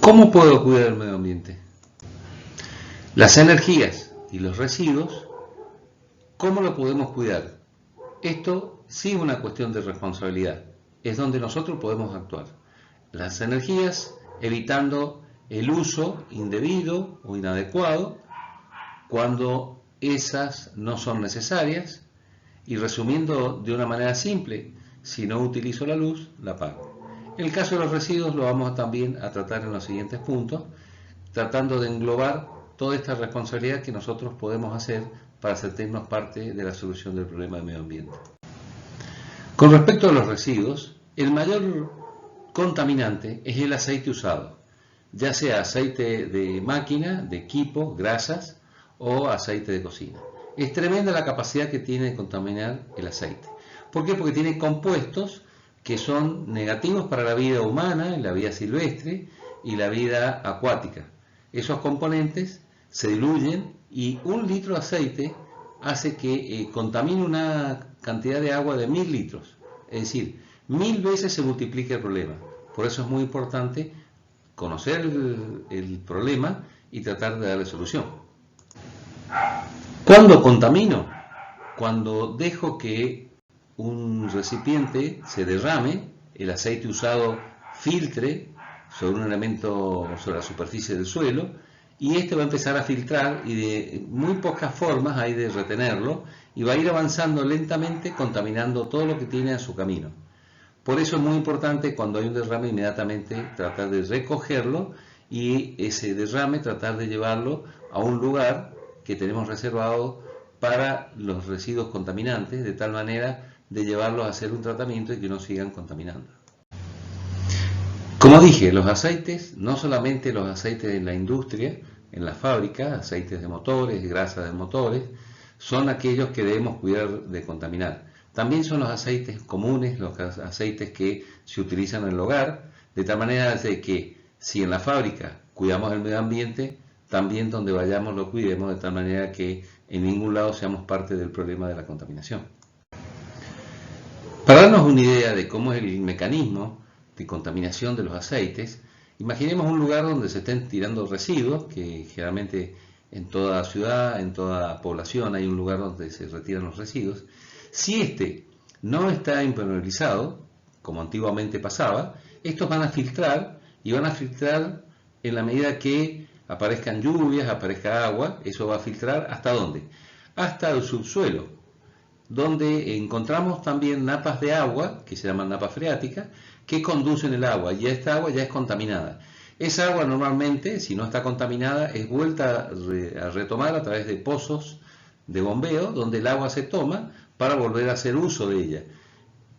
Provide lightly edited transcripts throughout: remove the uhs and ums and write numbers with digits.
¿Cómo puedo cuidar el medio ambiente? Las energías y los residuos, ¿cómo lo podemos cuidar? Esto sí es una cuestión de responsabilidad, es donde nosotros podemos actuar. Las energías, evitando el uso indebido o inadecuado cuando esas no son necesarias, y resumiendo de una manera simple, si no utilizo la luz, la apago. En el caso de los residuos lo vamos también a tratar en los siguientes puntos, tratando de englobar toda esta responsabilidad que nosotros podemos hacer para sentirnos parte de la solución del problema del medio ambiente. Con respecto a los residuos, el mayor contaminante es el aceite usado, ya sea aceite de máquina, de equipo, grasas o aceite de cocina. Es tremenda la capacidad que tiene de contaminar el aceite. ¿Por qué? Porque tiene compuestos que son negativos para la vida humana, la vida silvestre y la vida acuática. Esos componentes se diluyen y 1 litro de aceite hace que contamine una cantidad de agua de 1000 litros. Es decir, 1000 veces se multiplica el problema. Por eso es muy importante conocer el problema y tratar de darle solución. ¿Cuándo contamino? Cuando dejo que un recipiente se derrame, el aceite usado filtre sobre un elemento, sobre la superficie del suelo, y este va a empezar a filtrar y de muy pocas formas hay de retenerlo y va a ir avanzando lentamente contaminando todo lo que tiene a su camino. Por eso es muy importante cuando hay un derrame inmediatamente tratar de recogerlo y ese derrame tratar de llevarlo a un lugar que tenemos reservado para los residuos contaminantes, de tal manera de llevarlos a hacer un tratamiento y que no sigan contaminando. Como dije, los aceites, no solamente los aceites de la industria, en la fábrica, aceites de motores, grasas de motores, son aquellos que debemos cuidar de contaminar. También son los aceites comunes, los aceites que se utilizan en el hogar, de tal manera de que si en la fábrica cuidamos el medio ambiente, también donde vayamos lo cuidemos, de tal manera que en ningún lado seamos parte del problema de la contaminación. Para darnos una idea de cómo es el mecanismo de contaminación de los aceites, imaginemos un lugar donde se estén tirando residuos, que generalmente en toda ciudad, en toda población hay un lugar donde se retiran los residuos. Si este no está impermeabilizado, como antiguamente pasaba, estos van a filtrar y van a filtrar en la medida que aparezcan lluvias, aparezca agua, eso va a filtrar ¿hasta dónde? Hasta el subsuelo, donde encontramos también napas de agua, que se llaman napas freáticas, que conducen el agua, y esta agua ya es contaminada. Esa agua normalmente, si no está contaminada, es vuelta a retomar a través de pozos de bombeo, donde el agua se toma para volver a hacer uso de ella.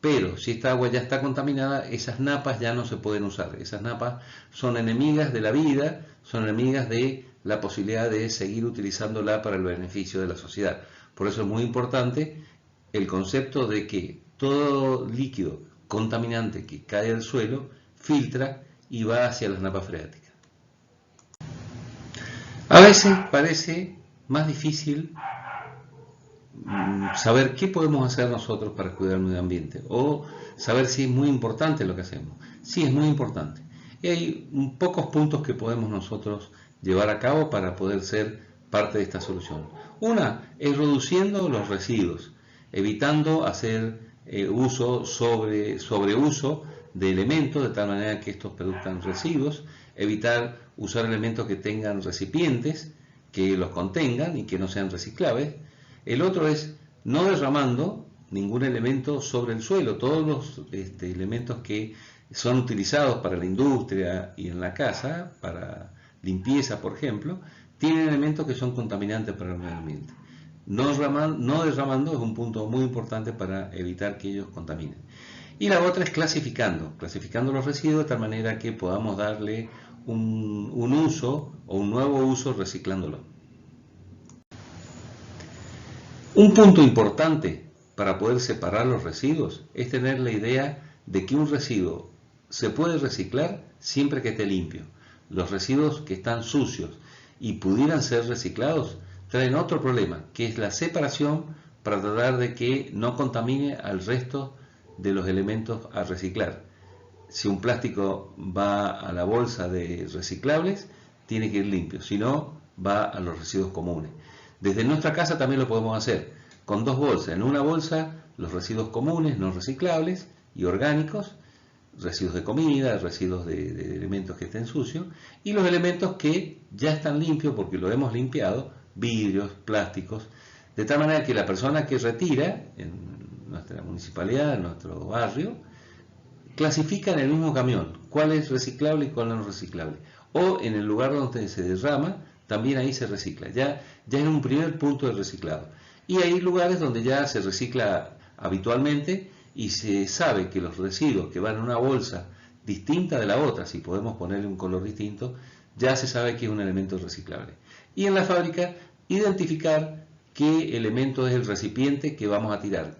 Pero si esta agua ya está contaminada, esas napas ya no se pueden usar. Esas napas son enemigas de la vida, son enemigas de la posibilidad de seguir utilizándola para el beneficio de la sociedad. Por eso es muy importante el concepto de que todo líquido contaminante que cae al suelo filtra y va hacia las napas freáticas. A veces parece más difícil saber qué podemos hacer nosotros para cuidar el medio ambiente o saber si es muy importante lo que hacemos. Sí, es muy importante. Y hay pocos puntos que podemos nosotros llevar a cabo para poder ser parte de esta solución. Una es reduciendo los residuos, evitando hacer sobreuso de elementos de tal manera que estos produzcan residuos, evitar usar elementos que tengan recipientes que los contengan y que no sean reciclables. El otro es no derramando ningún elemento sobre el suelo. Todos los elementos que son utilizados para la industria y en la casa, para limpieza por ejemplo, tienen elementos que son contaminantes para el medio ambiente. No derramando es un punto muy importante para evitar que ellos contaminen. Y la otra es clasificando los residuos de tal manera que podamos darle un uso o un nuevo uso reciclándolo. Un punto importante para poder separar los residuos es tener la idea de que un residuo se puede reciclar siempre que esté limpio. Los residuos que están sucios y pudieran ser reciclados traen otro problema, que es la separación para tratar de que no contamine al resto de los elementos a reciclar. Si un plástico va a la bolsa de reciclables, tiene que ir limpio, si no, va a los residuos comunes. Desde nuestra casa también lo podemos hacer, con dos bolsas. En una bolsa, los residuos comunes, no reciclables y orgánicos, residuos de comida, residuos de elementos que estén sucios, y los elementos que ya están limpios porque lo hemos limpiado, vidrios, plásticos, de tal manera que la persona que retira en nuestra municipalidad, en nuestro barrio, clasifica en el mismo camión cuál es reciclable y cuál no es reciclable. O en el lugar donde se derrama, también ahí se recicla. Ya es un primer punto de reciclado. Y hay lugares donde ya se recicla habitualmente y se sabe que los residuos que van en una bolsa distinta de la otra, si podemos ponerle un color distinto, ya se sabe que es un elemento reciclable. Y en la fábrica, identificar qué elemento es el recipiente que vamos a tirar,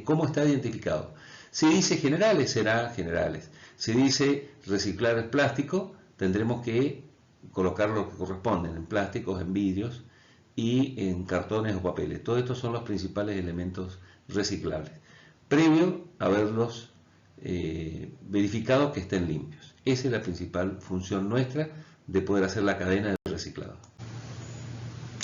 cómo está identificado. Si dice generales, será generales. Si dice reciclar el plástico, tendremos que colocar lo que corresponden, en plásticos, en vidrios y en cartones o papeles. Todos estos son los principales elementos reciclables, previo a haberlos verificado que estén limpios. Esa es la principal función nuestra de poder hacer la cadena de reciclado.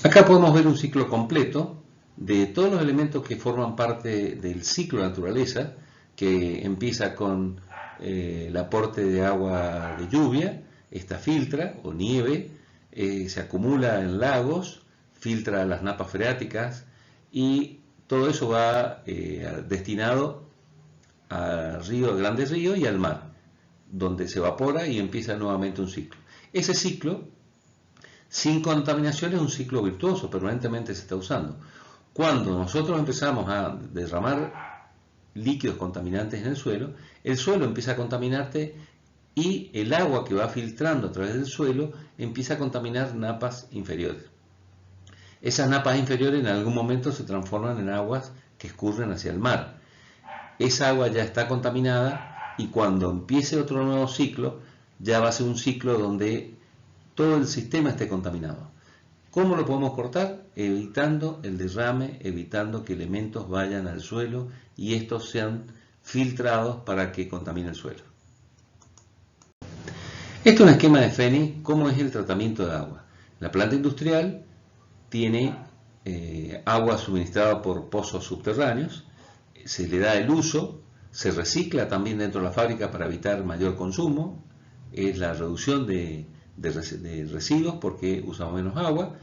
Acá podemos ver un ciclo completo de todos los elementos que forman parte del ciclo de naturaleza, que empieza con el aporte de agua de lluvia, esta filtra o nieve, se acumula en lagos, filtra las napas freáticas y todo eso va destinado a grandes ríos y al mar, donde se evapora y empieza nuevamente un ciclo. Ese ciclo, sin contaminación, es un ciclo virtuoso, permanentemente se está usando. Cuando nosotros empezamos a derramar líquidos contaminantes en el suelo empieza a contaminarse y el agua que va filtrando a través del suelo empieza a contaminar napas inferiores. Esas napas inferiores en algún momento se transforman en aguas que escurren hacia el mar. Esa agua ya está contaminada y cuando empiece otro nuevo ciclo, ya va a ser un ciclo donde todo el sistema esté contaminado. ¿Cómo lo podemos cortar? Evitando el derrame, evitando que elementos vayan al suelo y estos sean filtrados para que contamine el suelo. Esto es un esquema de Fénix, cómo es el tratamiento de agua. La planta industrial tiene agua suministrada por pozos subterráneos, se le da el uso, se recicla también dentro de la fábrica para evitar mayor consumo, es la reducción de residuos porque usamos menos agua,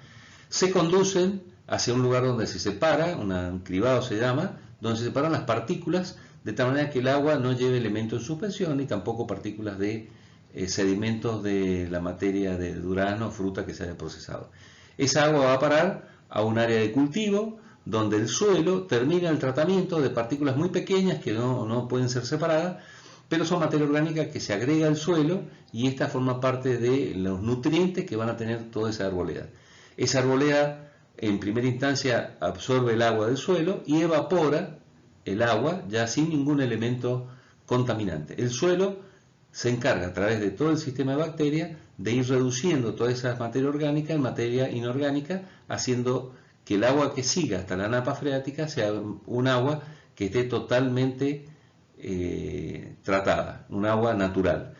se conducen hacia un lugar donde se separa, un cribado se llama, donde se separan las partículas de tal manera que el agua no lleve elementos en suspensión ni tampoco partículas de sedimentos de la materia de durazno o fruta que se haya procesado. Esa agua va a parar a un área de cultivo donde el suelo termina el tratamiento de partículas muy pequeñas que no pueden ser separadas, pero son materia orgánica que se agrega al suelo y esta forma parte de los nutrientes que van a tener toda esa arboleda. Esa arboleda en primera instancia absorbe el agua del suelo y evapora el agua ya sin ningún elemento contaminante. El suelo se encarga a través de todo el sistema de bacterias de ir reduciendo toda esa materia orgánica en materia inorgánica, haciendo que el agua que siga hasta la napa freática sea un agua que esté totalmente tratada, un agua natural.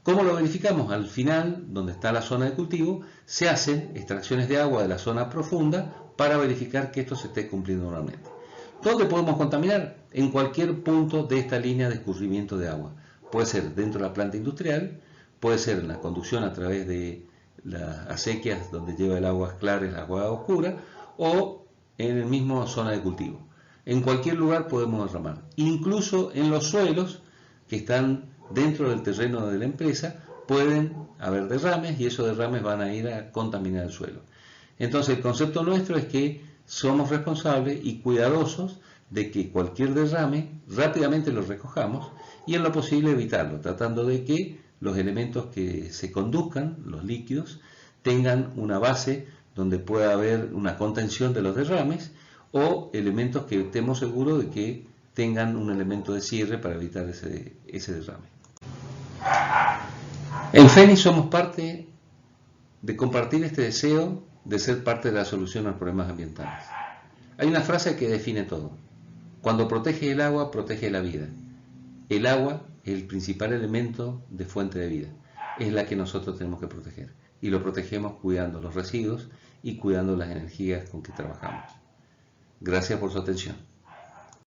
¿Cómo lo verificamos? Al final, donde está la zona de cultivo, se hacen extracciones de agua de la zona profunda para verificar que esto se esté cumpliendo normalmente. ¿Dónde podemos contaminar? En cualquier punto de esta línea de escurrimiento de agua. Puede ser dentro de la planta industrial, puede ser en la conducción a través de las acequias donde lleva el agua clara y el agua oscura, o en el mismo zona de cultivo. En cualquier lugar podemos derramar, incluso en los suelos que están dentro del terreno de la empresa pueden haber derrames y esos derrames van a ir a contaminar el suelo. Entonces el concepto nuestro es que somos responsables y cuidadosos de que cualquier derrame rápidamente lo recojamos y en lo posible evitarlo, tratando de que los elementos que se conduzcan, los líquidos, tengan una base donde pueda haber una contención de los derrames o elementos que estemos seguros de que tengan un elemento de cierre para evitar ese derrame. En Fénix somos parte de compartir este deseo de ser parte de la solución a los problemas ambientales. Hay una frase que define todo. Cuando protege el agua, protege la vida. El agua es el principal elemento de fuente de vida. Es la que nosotros tenemos que proteger. Y lo protegemos cuidando los residuos y cuidando las energías con que trabajamos. Gracias por su atención.